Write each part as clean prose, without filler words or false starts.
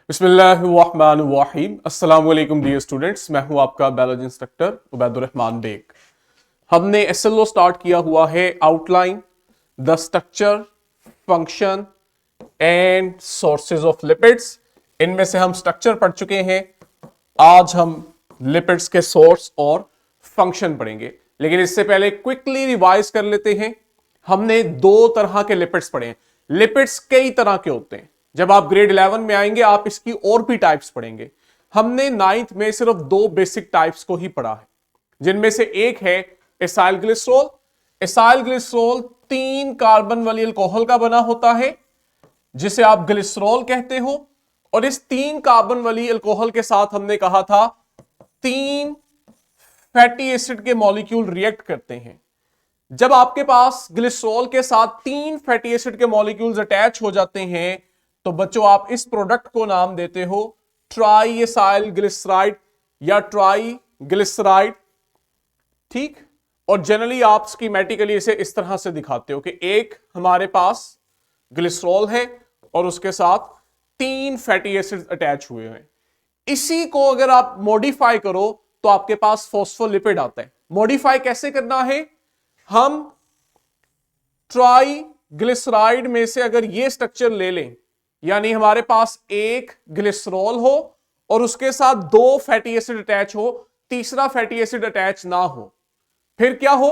बिस्मिल्लाहिर्रहमानिर्रहीम। अस्सलाम वालेकुम डियर स्टूडेंट्स, मैं हूं आपका बायोलॉजी इंस्ट्रक्टर उबैदुर्रहमान बेग। हमने एसएलओ स्टार्ट किया हुआ है, outline the structure, function and sources of lipids. इनमें से हम स्ट्रक्चर पढ़ चुके हैं। आज हम लिपिड्स के सोर्स और फंक्शन पढ़ेंगे, लेकिन इससे पहले क्विकली रिवाइज कर लेते हैं। हमने दो तरह के लिपिड्स पढ़े हैं। लिपिड्स कई तरह के होते हैं। जब आप ग्रेड 11 में आएंगे आप इसकी और भी टाइप्स पढ़ेंगे। हमने नाइन्थ में सिर्फ दो बेसिक टाइप्स को ही पढ़ा है, जिनमें से एक है acyl glycerol. Acyl glycerol 3 carbon वाली अल्कोहल का बना होता है, जिसे आप ग्लिसरॉल कहते हो। और इस 3 कार्बन वाली अल्कोहल के साथ हमने कहा था 3 फैटी एसिड के मॉलिक्यूल रिएक्ट करते हैं। जब आपके पास ग्लिसरॉल के साथ 3 फैटी एसिड के मॉलिक्यूल्स अटैच हो जाते हैं तो बच्चों आप इस प्रोडक्ट को नाम देते हो ट्राई एसाइल ग्लिसराइड या ट्राई ग्लिसराइड। ठीक। और जनरली आप स्कीमेटिकली इसे इस तरह से दिखाते हो कि एक हमारे पास ग्लिसरॉल है और उसके साथ 3 फैटी एसिड्स अटैच हुए हैं। इसी को अगर आप मॉडिफाई करो तो आपके पास फॉस्फोलिपिड आता है। मॉडिफाई कैसे करना है? हम ट्राई ग्लिसराइड में से अगर ये स्ट्रक्चर ले लें, यानी हमारे पास एक ग्लिसरॉल हो और उसके साथ 2 फैटी एसिड अटैच हो, तीसरा फैटी एसिड अटैच ना हो, फिर क्या हो?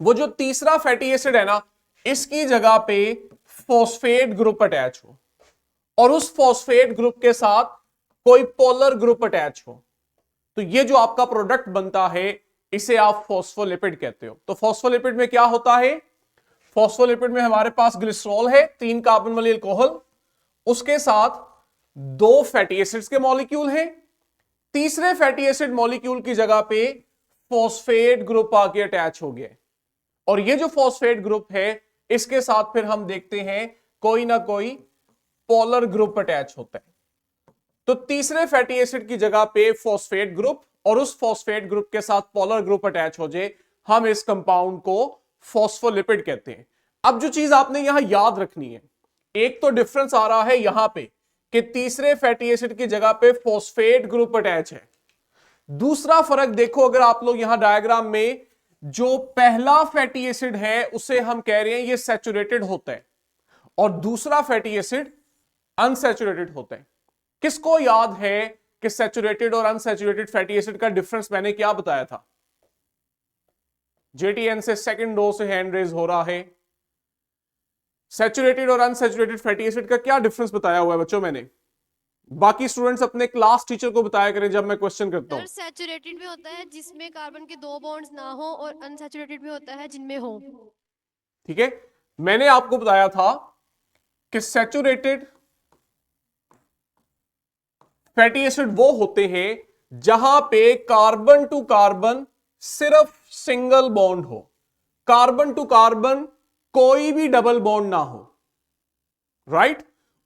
वो जो तीसरा फैटी एसिड है ना, इसकी जगह पे फॉस्फेट ग्रुप अटैच हो और उस फॉस्फेट ग्रुप के साथ कोई पोलर ग्रुप अटैच हो, तो ये जो आपका प्रोडक्ट बनता है इसे आप फॉस्फोलिपिड कहते हो। तो फॉस्फोलिपिड में क्या होता है? फॉस्फोलिपिड में हमारे पास ग्लिसरॉल है, 3 कार्बन वाली अल्कोहल, उसके साथ 2 फैटी एसिड्स के मॉलिक्यूल हैं। तीसरे फैटी एसिड मॉलिक्यूल की जगह पे फॉस्फेट ग्रुप आके अटैच हो गया और ये जो फॉस्फेट ग्रुप है इसके साथ फिर हम देखते हैं कोई ना कोई पोलर ग्रुप अटैच होता है। तो तीसरे फैटी एसिड की जगह पे फॉस्फेट ग्रुप और उस फॉस्फेट ग्रुप के साथ पोलर ग्रुप अटैच हो जाए, हम इस कंपाउंड को फॉस्फोलिपिड कहते हैं। अब जो चीज आपने यहां याद रखनी है, एक तो डिफरेंस आ रहा है यहां पे कि तीसरे फैटी एसिड की जगह पे फॉस्फेट ग्रुप अटैच है। दूसरा फर्क देखो, अगर आप लोग यहां डायग्राम में जो पहला फैटी एसिड है उसे हम कह रहे हैं ये सैचुरेटेड होता है और दूसरा फैटी एसिड अनसैचुरेटेड होता है। किसको याद है कि सैचुरेटेड और अनसैचुरेटेड फैटी एसिड का डिफरेंस मैंने क्या बताया था? जेटीएन से सेकंड रो से हैंड रेज हो रहा है। सैचुरेटेड और अनसैचुरेटेड फैटी एसिड का क्या डिफरेंस बताया हुआ है बच्चों मैंने? बाकी स्टूडेंट्स अपने क्लास टीचर को बताया करें जब मैं क्वेश्चन करता हूं। सैचुरेटेड में होता है जिसमें कार्बन के 2 बॉन्ड्स ना हो और अनसैचुरेटेड में होता है जिनमें हो। ठीक है, मैंने आपको बताया था कि सैचुरेटेड फैटी एसिड वो होते हैं जहां पे कार्बन टू कार्बन सिर्फ सिंगल बॉन्ड हो, कार्बन टू कार्बन कोई भी डबल बॉन्ड ना हो। राइट।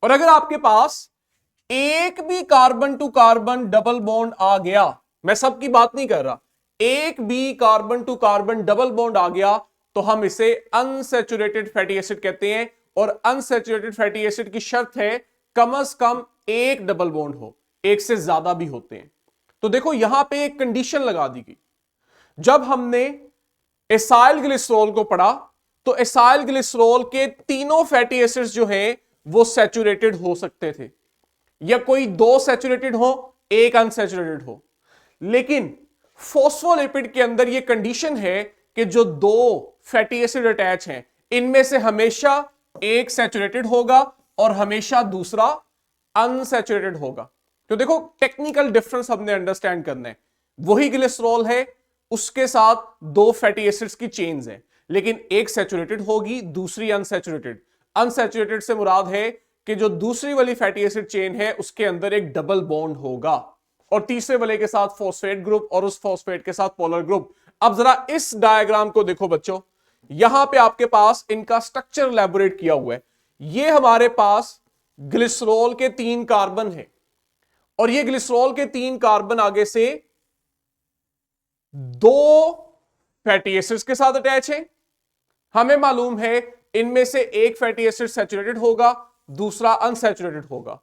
और अगर आपके पास एक भी carbon to carbon double bond आ गया, मैं सबकी बात नहीं कर रहा, एक भी carbon to carbon double bond आ गया तो हम इसे अनसैचुरेटेड फैटी एसिड कहते हैं। और अनसैचुरेटेड फैटी एसिड की शर्त है कम से कम एक डबल बॉन्ड हो, एक से ज्यादा भी होते हैं। तो देखो यहां पे एक कंडीशन लगा दी गई। जब हमने एसाइल ग्लिसरॉल को पढ़ा तो एसाइल ग्लिसरॉल के तीनों फैटी एसिड्स जो हैं वो सैचुरेटेड हो सकते थे, या कोई 2 सैचुरेटेड हो एक अनसैचुरेटेड हो। लेकिन फॉस्फोलिपिड के अंदर यह कंडीशन है कि जो 2 फैटी एसिड अटैच हैं इनमें से हमेशा एक सैचुरेटेड होगा और हमेशा दूसरा अनसैचुरेटेड होगा। तो देखो टेक्निकल डिफरेंस हमने अंडरस्टैंड करना है। वही ग्लिसरॉल है, उसके साथ 2 फैटी एसिड्स की चेन्स हैं, लेकिन एक सैचुरेटेड होगी दूसरी अनसैचुरेटेड। अनसैचुरेटेड से मुराद है कि जो दूसरी वाली फैटी एसिड चेन है उसके अंदर एक डबल बॉन्ड होगा और तीसरे वाले के साथ फॉस्फेट ग्रुप और उस फॉस्फेट के साथ पोलर ग्रुप। अब जरा इस डायग्राम को देखो बच्चों, यहां पे आपके पास इनका स्ट्रक्चर इलैबोरेट किया हुआ है। ये हमारे पास ग्लिसरॉल के 3 कार्बन है और ये ग्लिसरॉल के 3 कार्बन आगे से 2 फैटी एसिड्स के साथ अटैच है। हमें मालूम है इनमें से एक फैटी एसिड सैचुरेटेड होगा, दूसरा अनसैचुरेटेड होगा।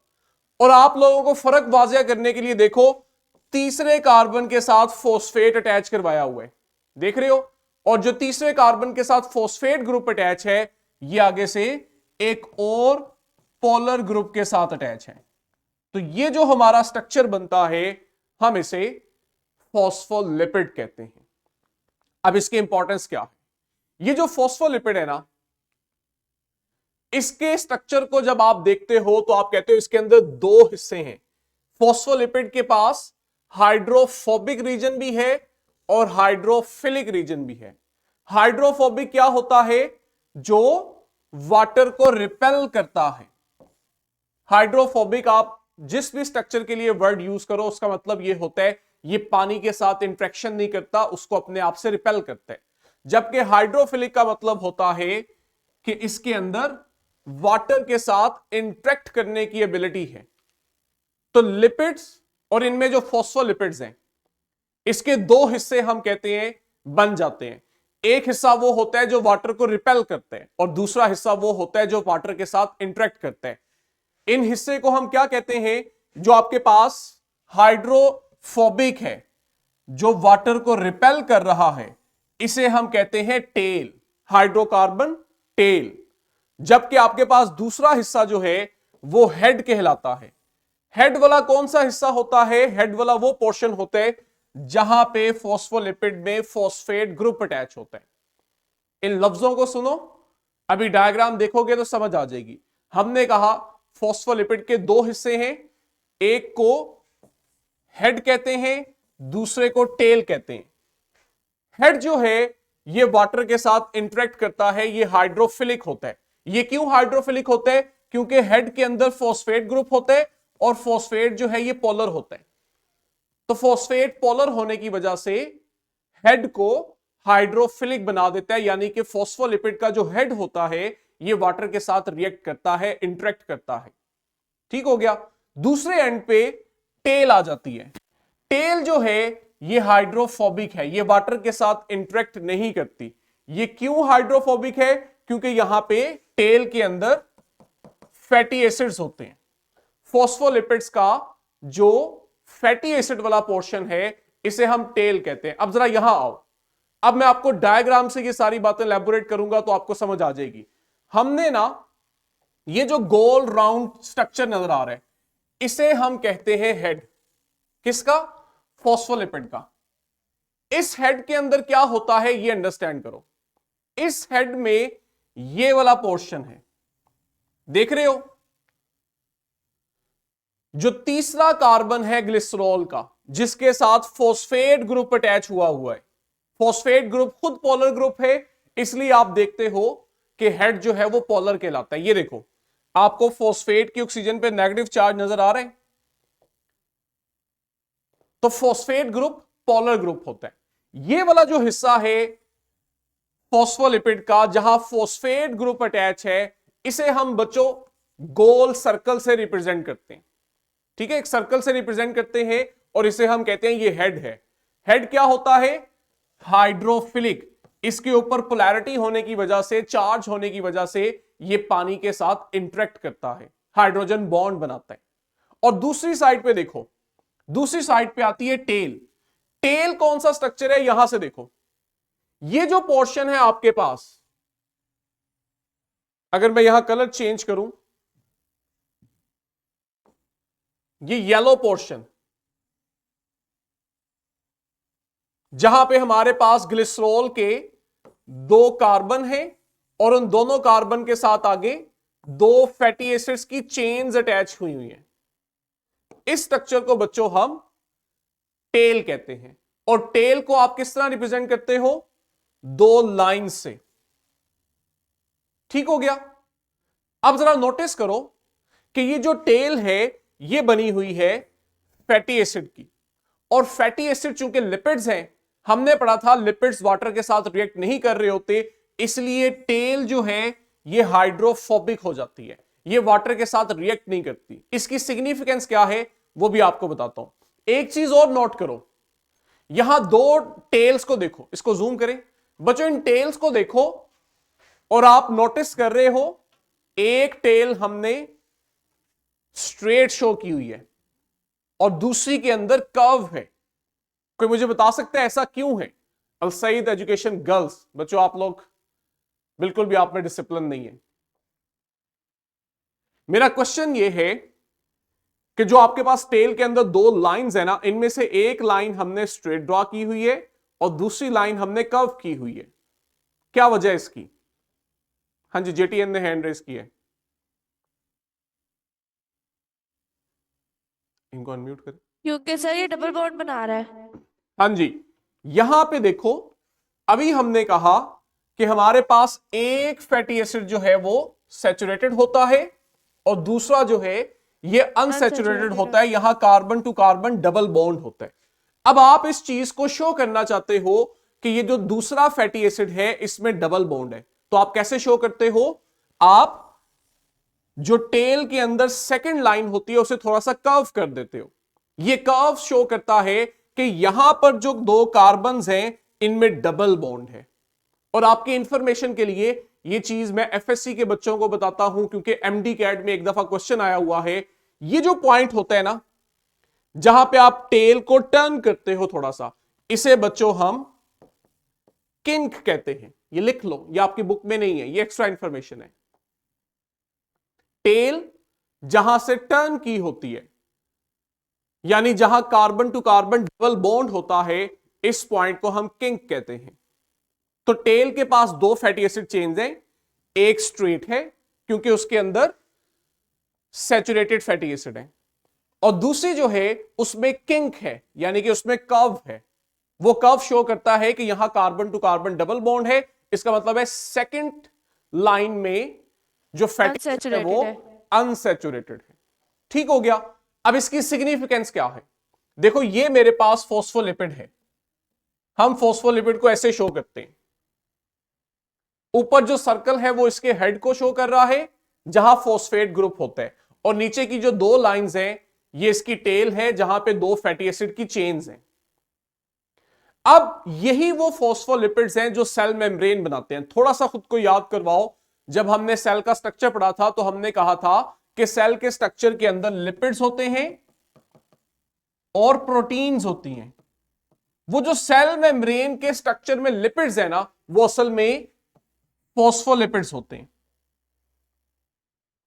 और आप लोगों को फर्क वाजिया करने के लिए देखो, तीसरे कार्बन के साथ फॉस्फेट अटैच करवाया हुआ है, देख रहे हो, और जो तीसरे कार्बन के साथ फॉस्फेट ग्रुप अटैच है ये आगे से एक और पोलर ग्रुप के साथ अटैच है। तो ये जो हमारा स्ट्रक्चर बनता है हम इसे फॉस्फोलिपिड कहते हैं। अब इसकी इंपॉर्टेंस क्या है, ये जो फॉस्फोलिपिड है ना, इसके स्ट्रक्चर को जब आप देखते हो तो आप कहते हो इसके अंदर दो हिस्से हैं। फॉस्फोलिपिड के पास हाइड्रोफोबिक रीजन भी है और हाइड्रोफिलिक रीजन भी है। हाइड्रोफोबिक क्या होता है, जो वाटर को रिपेल करता है। हाइड्रोफोबिक आप जिस भी स्ट्रक्चर के लिए वर्ड यूज करो उसका मतलब यह होता है ये पानी के साथ इंटरेक्शन नहीं करता, उसको अपने आप से रिपेल करता है। जबकि हाइड्रोफिलिक का मतलब होता है कि इसके अंदर वाटर के साथ इंटरेक्ट करने की एबिलिटी है। तो लिपिड्स और इनमें जो फॉस्फोलिपिड्स हैं इसके दो हिस्से हम कहते हैं बन जाते हैं। एक हिस्सा वो होता है जो वाटर को रिपेल करते हैं और दूसरा हिस्सा वो होता है जो वाटर के साथ इंटरेक्ट करते हैं। इन हिस्से को हम क्या कहते हैं, जो आपके पास हाइड्रोफोबिक है, जो वाटर को रिपेल कर रहा है, इसे हम कहते हैं टेल, हाइड्रोकार्बन टेल। जबकि आपके पास दूसरा हिस्सा जो है वो हेड कहलाता है। हेड वाला कौन सा हिस्सा होता है, हेड वाला वो पोर्शन होता है जहां पे फॉस्फोलिपिड में फॉस्फेट ग्रुप अटैच होता है। इन लफ्जों को सुनो, अभी डायग्राम देखोगे तो समझ आ जाएगी। हमने कहा फॉस्फोलिपिड के दो हिस्से हैं, एक को हेड कहते हैं, दूसरे को टेल कहते हैं। हेड जो है ये वाटर के साथ इंटरेक्ट करता है, ये हाइड्रोफिलिक होता है। ये क्यों हाइड्रोफिलिक होता है, क्योंकि हेड के अंदर फॉस्फेट ग्रुप होता है और फॉस्फेट जो है ये पोलर होता है। तो फॉस्फेट पोलर होने की वजह से हेड को हाइड्रोफिलिक बना देता है, यानी कि फॉस्फोलिपिड का जो हेड होता है ये वाटर के साथ रिएक्ट करता है, इंटरेक्ट करता है। ठीक हो गया। दूसरे एंड पे टेल आ जाती है। टेल जो है ये हाइड्रोफोबिक है, ये वाटर के साथ इंटरेक्ट नहीं करती। ये क्यों हाइड्रोफोबिक है, क्योंकि यहां पे टेल के अंदर फैटी एसिड्स होते हैं। फॉस्फोलिपिड्स का जो फैटी एसिड वाला पोर्शन है इसे हम टेल कहते हैं। अब जरा यहां आओ, अब मैं आपको डायग्राम से ये सारी बातें एलैबोरेट करूंगा तो आपको समझ आ जाएगी। हमने ना ये जो गोल राउंड स्ट्रक्चर नजर आ रहा है इसे हम कहते हैं हेड। किसका, फॉस्फोलिपिड का। इस हेड के अंदर क्या होता है ये अंडरस्टैंड करो। इस हेड में ये वाला पोर्शन है, देख रहे हो, जो तीसरा कार्बन है ग्लिसरॉल का जिसके साथ फॉस्फेट ग्रुप अटैच हुआ है। फॉस्फेट ग्रुप खुद पोलर ग्रुप है, इसलिए आप देखते हो कि हेड जो है वो पोलर कहलाता है। ये देखो, आपको फॉस्फेट की ऑक्सीजन पे नेगेटिव चार्ज नजर आ रहे हैं, तो फॉस्फेट ग्रुप पोलर ग्रुप होता है। ये वाला जो हिस्सा है फॉस्फोलिपिड का जहां फॉस्फेट ग्रुप अटैच है इसे हम बच्चों गोल सर्कल से रिप्रेजेंट करते हैं। ठीक है, एक सर्कल से रिप्रेजेंट करते हैं और इसे हम कहते हैं ये हेड है। हेड क्या होता है, हाइड्रोफिलिक। इसके ऊपर पोलैरिटी होने की वजह से, चार्ज होने की वजह से ये पानी के साथ इंटरेक्ट करता है, हाइड्रोजन बॉन्ड बनाता है। और दूसरी साइड पे देखो, दूसरी साइड पे आती है टेल। टेल कौन सा स्ट्रक्चर है, यहां से देखो, ये जो पोर्शन है आपके पास, अगर मैं यहां कलर चेंज करूं, ये येलो पोर्शन जहां पे हमारे पास ग्लिसरॉल के दो कार्बन हैं और उन दोनों कार्बन के साथ आगे दो फैटी एसिड्स की चेन्स अटैच हुई हैं, इस स्ट्रक्चर को बच्चों हम टेल कहते हैं। और टेल को आप किस तरह रिप्रेजेंट करते हो, दो लाइन से। ठीक हो गया। अब जरा नोटिस करो कि ये जो टेल है ये बनी हुई है फैटी एसिड की, और फैटी एसिड चूंकि लिपिड्स हैं, हमने पढ़ा था लिपिड्स वाटर के साथ रिएक्ट नहीं कर रहे होते, इसलिए टेल जो है ये हाइड्रोफोबिक हो जाती है, ये वाटर के साथ रिएक्ट नहीं करती। इसकी सिग्निफिकेंस क्या है वो भी आपको बताता हूं। एक चीज और नोट करो, यहां दो टेल्स को देखो, इसको जूम करें बच्चों, इन टेल्स को देखो और आप नोटिस कर रहे हो एक टेल हमने स्ट्रेट शो की हुई है और दूसरी के अंदर कर्व है। कोई मुझे बता सकता है ऐसा क्यों है? अल सईद एजुकेशन गर्ल्स, बच्चों आप लोग बिल्कुल भी आप में डिसिप्लिन नहीं है। मेरा क्वेश्चन ये है कि जो आपके पास टेल के अंदर दो लाइंस है ना, इनमें से एक लाइन हमने स्ट्रेट ड्रॉ की हुई है और दूसरी लाइन हमने कर्व की हुई है, क्या वजह है इसकी? हाँ जी, जेटीएन ने हैंड रेस की है, इनको अनम्यूट करें। क्योंकि सर ये डबल बॉन्ड बना रहा है। हाँ जी, यहां पे देखो, अभी हमने कहा कि हमारे पास एक फैटी एसिड जो है वो सैचुरेटेड होता है और दूसरा जो है ये अनसैचुरेटेड होता है, यहां carbon to carbon double bond होता है। अब आप इस चीज को शो करना चाहते हो कि ये जो दूसरा फैटी एसिड है इसमें डबल बॉन्ड है, तो आप कैसे शो करते हो? आप जो टेल के अंदर सेकंड लाइन होती है उसे थोड़ा सा कर्व कर देते हो। ये कर्व शो करता है कि यहां पर जो दो कार्बन्स हैं इनमें डबल बॉन्ड है। और आपकी इंफॉर्मेशन के लिए ये चीज मैं एफएससी के बच्चों को बताता हूं, क्योंकि एमडी कैट में एक दफा क्वेश्चन आया हुआ है। ये जो पॉइंट होता है ना, जहां पे आप टेल को टर्न करते हो थोड़ा सा, इसे बच्चों हम किंक कहते हैं। ये लिख लो, ये आपकी बुक में नहीं है, ये एक्स्ट्रा इंफॉर्मेशन है। टेल जहां से टर्न की होती है, यानी जहां carbon to carbon double bond होता है, इस पॉइंट को हम किंक कहते हैं। तो टेल के पास दो फैटी एसिड चेन्स हैं, एक स्ट्रेट है क्योंकि उसके अंदर सैचुरेटेड फैटी एसिड है, और दूसरी जो है उसमें किंक है, यानी कि उसमें कर्व है। वो कर्व शो करता है कि यहां carbon to carbon double bond है, इसका मतलब है सेकंड लाइन में जो फैटी एसिड है वो अनसैचुरेटेड है। ठीक हो गया। अब इसकी सिग्निफिकेंस क्या है? देखो, ये मेरे पास फॉस्फोलिपिड है, हम फॉस्फोलिपिड को ऐसे शो करते हैं। ऊपर जो सर्कल है वो इसके हेड को शो कर रहा है जहां फॉस्फेट ग्रुप होता है, और नीचे की जो दो लाइंस हैं ये इसकी टेल है जहां पे दो फैटी एसिड की चेन्स हैं। अब यही वो फॉस्फोलिपिड्स हैं जो सेल मेम्ब्रेन बनाते हैं। थोड़ा सा खुद को याद करवाओ, जब हमने सेल का स्ट्रक्चर पढ़ा था तो हमने कहा था कि सेल के स्ट्रक्चर के अंदर लिपिड्स होते हैं और प्रोटीन्स होती हैं। वो जो सेल मेम्ब्रेन के स्ट्रक्चर में लिपिड्स है ना, वो असल में फॉस्फोलिपिड्स होते हैं,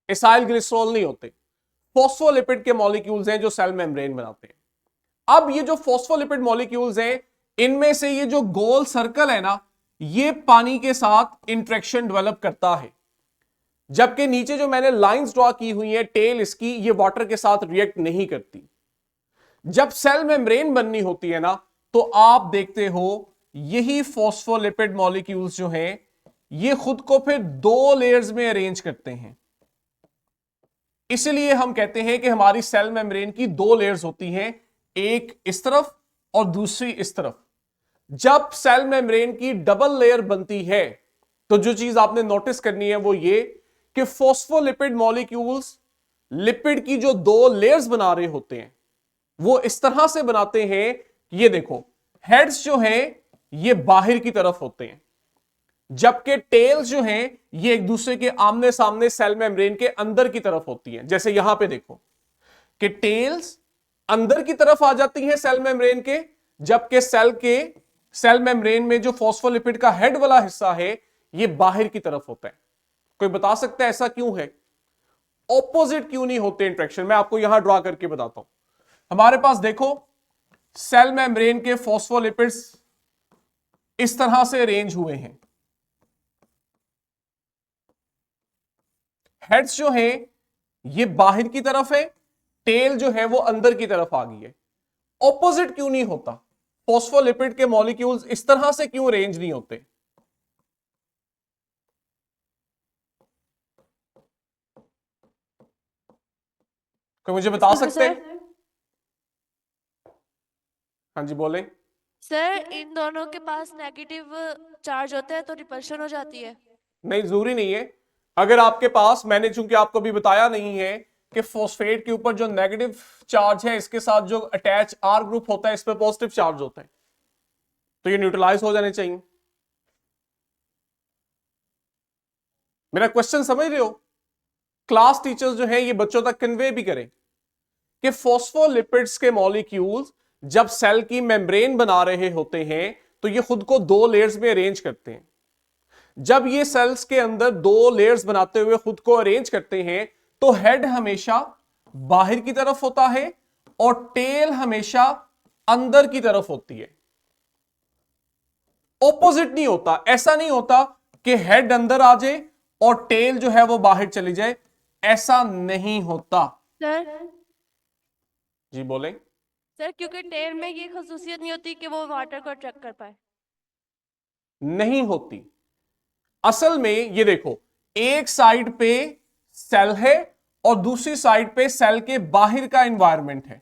एसाइल ग्लिसरॉल नहीं होते। फॉस्फोलिपिड के मॉलिक्यूल्स हैं जो सेल मेम्ब्रेन बनाते हैं। अब ये जो फॉस्फोलिपिड मॉलिक्यूल्स हैं, इनमें से ये जो गोल सर्कल है ना, ये पानी के साथ इंटरेक्शन डेवलप करता है, जबकि नीचे जो मैंने लाइंस ड्रॉ की हुई है टेल इसकी, ये वाटर के साथ रिएक्ट नहीं करती। जब सेल मेम्ब्रेन बननी होती है ना, तो आप देखते हो यही फॉस्फोलिपिड मॉलिक्यूल्स जो हैं ये खुद को फिर दो लेयर्स में अरेंज करते हैं। इसलिए हम कहते हैं कि हमारी सेल मेम्ब्रेन की दो लेयर्स होती हैं, एक इस तरफ और दूसरी इस तरफ। जब सेल मेम्ब्रेन की डबल लेयर बनती है तो जो चीज आपने नोटिस करनी है वो ये कि फॉस्फोलिपिड मॉलिक्यूल्स लिपिड की जो दो लेयर्स बना रहे होते हैं वो इस तरह से बनाते हैं। ये देखो, हेड्स जो हैं ये बाहर की तरफ होते हैं, जबकि टेल्स जो हैं ये एक दूसरे के आमने सामने सेल मेम्ब्रेन के अंदर की तरफ होती हैं। जैसे यहां पे देखो कि टेल्स अंदर की तरफ आ जाती हैं सेल मेम्ब्रेन के, जबकि सेल मेम्ब्रेन में जो फॉस्फोलिपिड का हेड वाला हिस्सा है ये बाहर की तरफ होता है। कोई बता सकता है ऐसा क्यों है? ऑपोजिट क्यों नहीं होते इंट्रैक्शन? मैं आपको यहां ड्रॉ करके बताता हूं। हमारे पास देखो सेल मेम्ब्रेन के फॉस्फोलिपिड्स इस तरह से अरेंज हुए हैं। हेड्स जो है ये बाहर की तरफ है, टेल जो है वो अंदर की तरफ आ गई है। ऑपोजिट क्यों नहीं होता? फॉस्फोलिपिड के मॉलिक्यूल्स इस तरह से क्यों अरेंज नहीं होते? कोई मुझे बता सकते हैं? हाँ जी बोले। सर इन दोनों के पास नेगेटिव चार्ज होता है तो रिपल्शन हो जाती है। नहीं, जरूरी नहीं है। अगर आपके पास, मैंने चूंकि आपको भी बताया नहीं है कि फॉस्फेट के ऊपर जो नेगेटिव चार्ज है इसके साथ जो अटैच आर ग्रुप होता है इस पर पॉजिटिव चार्ज होता है, तो ये न्यूट्रलाइज हो जाने चाहिए। मेरा क्वेश्चन समझ रहे हो? क्लास टीचर्स जो है ये बच्चों तक कन्वे भी करें कि फॉस्फोलिपिड्स के मॉलिक्यूल्स जब सेल की मेम्ब्रेन बना रहे होते हैं तो ये खुद को दो लेयर्स में अरेंज करते हैं। जब ये सेल्स के अंदर दो लेयर्स बनाते हुए खुद को अरेंज करते हैं तो हेड हमेशा बाहर की तरफ होता है और टेल हमेशा अंदर की तरफ होती है। ऑपोजिट नहीं होता, ऐसा नहीं होता कि हेड अंदर आ जाए और टेल जो है वो बाहर चली जाए, ऐसा नहीं होता। सर जी बोले। सर क्योंकि टेल में ये खसूसियत नहीं होती कि वो वाटर को अट्रैक्ट कर पाए। नहीं होती। असल में ये देखो, एक साइड पे सेल है और दूसरी साइड पे सेल के बाहर का एनवायरनमेंट है,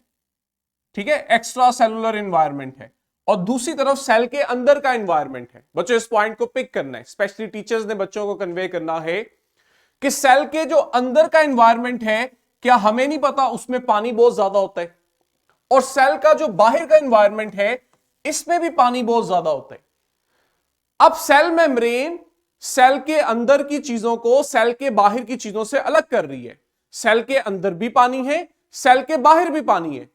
ठीक है, एक्स्ट्रा सेलुलर एनवायरनमेंट है, और दूसरी तरफ सेल के अंदर का एनवायरनमेंट है। बच्चों इस पॉइंट को पिक करना है, स्पेशली टीचर्स ने बच्चों को कन्वे करना है कि सेल के जो अंदर का एनवायरनमेंट है, क्या हमें नहीं पता उसमें पानी बहुत ज्यादा होता है, और सेल का जो बाहर का एनवायरनमेंट है इसमें भी पानी बहुत ज्यादा होता है। अब सेल मेम्ब्रेन सेल के अंदर की चीजों को सेल के बाहर की चीजों से अलग कर रही है। सेल के अंदर भी पानी है, सेल के बाहर भी पानी है।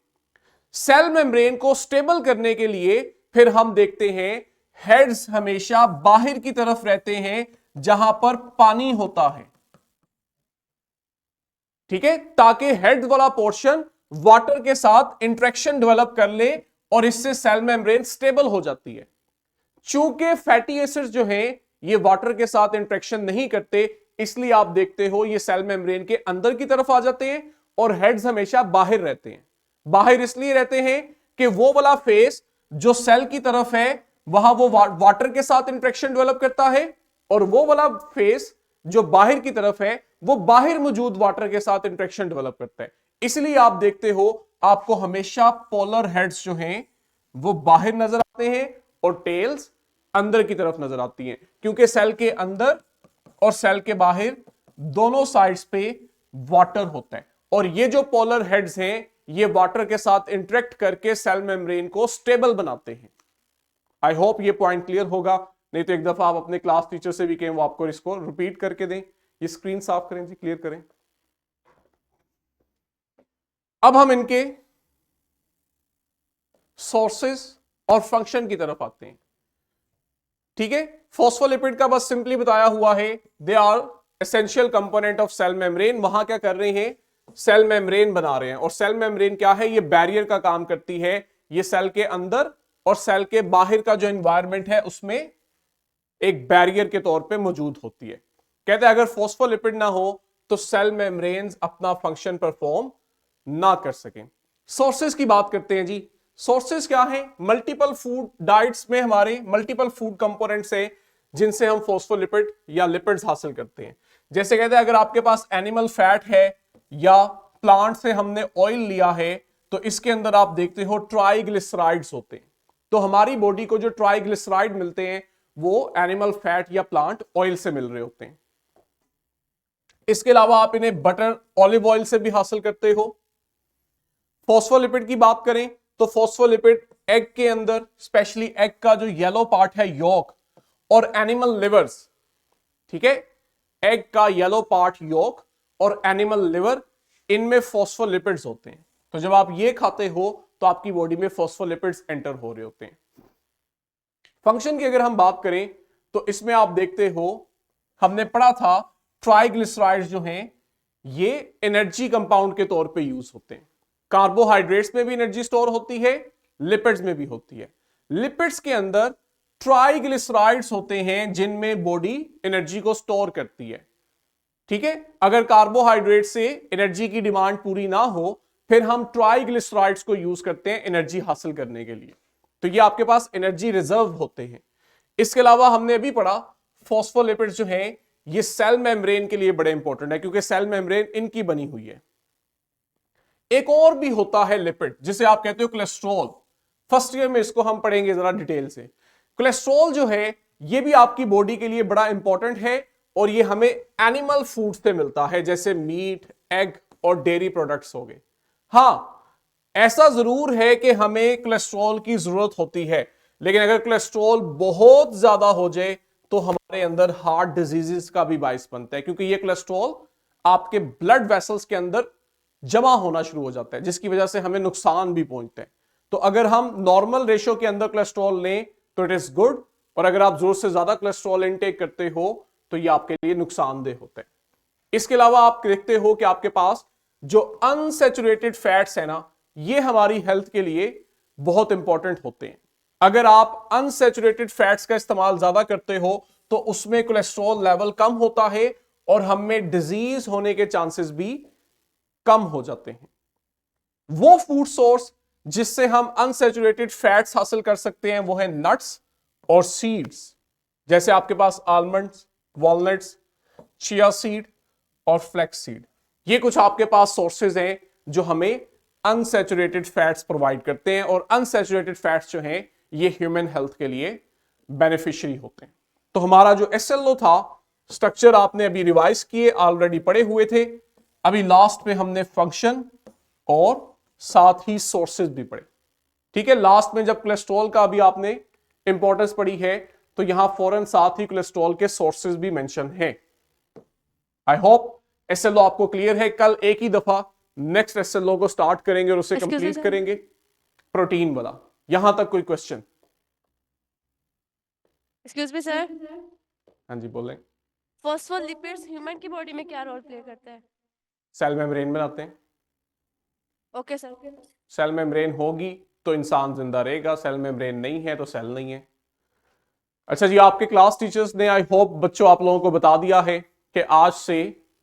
सेल मेम्ब्रेन को स्टेबल करने के लिए फिर हम देखते हैं हेड्स हमेशा बाहर की तरफ रहते हैं जहां पर पानी होता है, ठीक है, ताकि हेड वाला पोर्शन वाटर के साथ इंटरेक्शन डेवलप कर ले और इससे सेल मेम्ब्रेन स्टेबल हो जाती है। चूंकि फैटी एसिड्स जो हैं ये वाटर के साथ इंटरेक्शन नहीं करते, इसलिए आप देखते हो ये सेल मेम्ब्रेन के अंदर की तरफ आ जाते हैं और हेड्स हमेशा बाहर रहते हैं। बाहर इसलिए रहते हैं कि वो वाला फेस जो सेल की तरफ है वहां वो वाटर के साथ इंटरेक्शन डेवलप करता है, और वो वाला फेस जो बाहर की तरफ है वो बाहर मौजूद वाटर के साथ इंटरेक्शन डेवलप करता है। इसलिए आप देखते हो आपको हमेशा पोलर हेड्स जो हैं वो बाहर नजर आते हैं और टेल्स अंदर की तरफ नजर आती हैं, क्योंकि सेल के अंदर और सेल के बाहर दोनों साइड्स पे वाटर होता है, और ये जो पोलर हेड्स हैं ये वाटर के साथ इंटरेक्ट करके सेल मेम्ब्रेन को स्टेबल बनाते हैं। आई होप ये पॉइंट क्लियर होगा, नहीं तो एक दफा आप अपने क्लास टीचर से भी कहें वो आपको इसको रिपीट करके दें। ये स्क्रीन साफ करें जी, क्लियर करें। अब हम इनके सोर्सेस और फंक्शन की तरफ आते हैं, ठीक है। फॉस्फोलिपिड का बस सिंपली बताया हुआ है, they are essential component of cell membrane. वहां क्या कर रहे हैं, सेल मेम्ब्रेन बना रहे हैं, और सेल मेम्ब्रेन क्या है, ये बैरियर का काम करती है। ये सेल के अंदर और सेल के बाहर का जो एनवायरनमेंट है उसमें एक बैरियर के तौर पे मौजूद होती है। कहते हैं अगर फॉस्फोलिपिड ना हो तो सेल मेम्ब्रेन्स अपना फंक्शन परफॉर्म ना कर सकें। सोर्सेज की बात करते हैं जी। सोर्सेज क्या है, मल्टीपल फूड डाइट्स में हमारे मल्टीपल फूड कंपोनेंट्स है जिनसे हम फॉस्फोलिपिड या लिपिड्स हासिल करते हैं। जैसे कहते हैं अगर आपके पास एनिमल फैट है या प्लांट से हमने ऑयल लिया है तो इसके अंदर आप देखते हो ट्राइग्लिसराइड्स होते हैं। तो हमारी बॉडी को जो ट्राइग्लिसराइड मिलते हैं वो एनिमल फैट या प्लांट ऑयल से मिल रहे होते हैं। इसके अलावा आप इन्हें बटर ऑलिव ऑयल से भी हासिल करते हो। फॉस्फोलिपिड की बात करें तो फॉस्फोलिपिड एग के अंदर, स्पेशली एग का जो येलो पार्ट है योक, और एनिमल लिवर्स, ठीक है, एग का येलो पार्ट योक और एनिमल लिवर, इनमें फॉस्फोलिपिड्स होते हैं। तो जब आप ये खाते हो तो आपकी बॉडी में फॉस्फोलिपिड्स एंटर हो रहे होते हैं। फंक्शन की अगर हम बात करें तो इसमें आप देखते हो हमने पढ़ा था ट्राइग्लिसराइड्स जो हैं ये एनर्जी कंपाउंड के तौर पे यूज होते हैं। कार्बोहाइड्रेट्स में भी एनर्जी स्टोर होती है, लिपिड्स में भी होती है। लिपिड्स के अंदर ट्राइग्लिसराइड्स होते हैं जिनमें बॉडी एनर्जी को स्टोर करती है, ठीक है। अगर कार्बोहाइड्रेट से एनर्जी की डिमांड पूरी ना हो फिर हम ट्राइग्लिसराइड्स को यूज करते हैं एनर्जी हासिल करने के लिए, तो ये आपके पास एनर्जी रिजर्व होते हैं। इसके अलावा हमने अभी पढ़ा फॉस्फोलिपिड्स जो हैं ये सेल मेम्ब्रेन के लिए बड़े इंपॉर्टेंट है क्योंकि सेल मेम्ब्रेन इनकी बनी हुई है। एक और भी होता है लिपिड जिसे आप कहते हो कोलेस्ट्रॉल। फर्स्ट ईयर में इसको हम पढ़ेंगे जरा डिटेल से। कोलेस्ट्रॉल जो है ये भी आपकी बॉडी के लिए बड़ा इंपॉर्टेंट है और ये हमें एनिमल फूड से मिलता है, जैसे मीट, एग और डेयरी प्रोडक्ट्स हो गए। हाँ, ऐसा जरूर है कि हमें कोलेस्ट्रॉल की जरूरत होती है, लेकिन अगर कोलेस्ट्रॉल बहुत ज्यादा हो जाए तो हमारे अंदर हार्ट डिजीजेस का भी बाइस बनता है, क्योंकि ये कोलेस्ट्रॉल आपके ब्लड वेसल्स के अंदर जमा होना शुरू हो जाता है, जिसकी वजह से हमें नुकसान भी पहुंचते हैं। तो अगर हम नॉर्मल रेशियो के अंदर कोलेस्ट्रॉल लें तो इट इज गुड, और अगर आप जरूरत से ज्यादा कोलेस्ट्रॉल इनटेक करते हो तो ये आपके लिए नुकसानदेह होते हैं। इसके अलावा आप देखते हो कि आपके पास जो अनसैचुरेटेड फैट्स है ना, ये हमारी हेल्थ के लिए बहुत इंपॉर्टेंट होते हैं। अगर आप अनसैचुरेटेड फैट्स का इस्तेमाल ज्यादा करते हो तो उसमें कोलेस्ट्रॉल लेवल कम होता है और हमें डिजीज होने के चांसेस भी कम हो जाते हैं। वो फूड सोर्स जिससे हम अनसैचुरेटेड फैट्स हासिल कर सकते हैं वो है नट्स और सीड्स, जैसे आपके पास आलमंड्स, वॉलनट्स, चिया सीड और फ्लैक्स सीड। ये कुछ आपके पास सोर्सेज हैं जो हमें अनसैचुरेटेड फैट्स प्रोवाइड करते हैं, और अनसैचुरेटेड फैट्स जो हैं ये ह्यूमन हेल्थ के लिए बेनिफिशियरी होते हैं। तो हमारा जो SLO था, स्ट्रक्चर आपने अभी रिवाइज किए, ऑलरेडी पढ़े हुए थे। अभी लास्ट में हमने फंक्शन और साथ ही सोर्सेज भी पढ़े। ठीक है, लास्ट में जब कोलेस्ट्रॉल का अभी आपने इंपॉर्टेंस पढ़ी है तो यहां फौरन साथ ही कोलेस्ट्रॉल के सोर्सेज भी मेंशन हैं। आई होप SLO आपको क्लियर है। कल एक ही दफा नेक्स्ट SLO को स्टार्ट करेंगे और उसे Excuse me, कंप्लीट sir. करेंगे, प्रोटीन वाला। यहां तक कोई क्वेश्चन? एक्सक्यूज मी सर, हाँ जी बोलें। फॉस्फोलिपिड्स ह्यूमन की बॉडी में क्या रोल प्ले करते हैं? सेल मेम्ब्रेन बनाते हैं। Okay sir. सेल मेम्ब्रेन होगी तो इंसान जिंदा रहेगा, सेल मेम्ब्रेन नहीं है तो सेल नहीं है। अच्छा जी, आपके क्लास टीचर्स ने आई होप बच्चों आप लोगों को बता दिया है कि आज से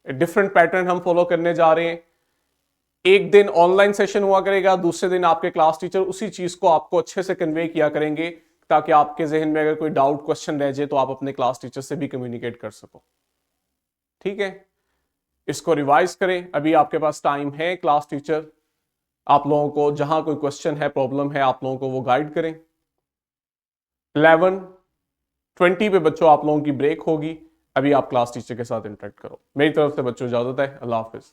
डिफरेंट पैटर्न हम फॉलो करने जा रहे हैं। एक दिन ऑनलाइन सेशन हुआ करेगा, दूसरे दिन आपके क्लास टीचर उसी चीज को आपको अच्छे से कन्वे किया करेंगे ताकि आपके जहन में अगर कोई डाउट क्वेश्चन रह जाए तो आप अपने क्लास टीचर से भी कम्युनिकेट कर सको। ठीक है, इसको रिवाइज करें, अभी आपके पास टाइम है। क्लास टीचर आप लोगों को जहां कोई क्वेश्चन है, प्रॉब्लम है, आप लोगों को वो गाइड करें। 11:20 पे बच्चों आप लोगों की ब्रेक होगी। अभी आप क्लास टीचर के साथ इंटरेक्ट करो। मेरी तरफ से बच्चों इजाजत है। अल्लाह हाफिज।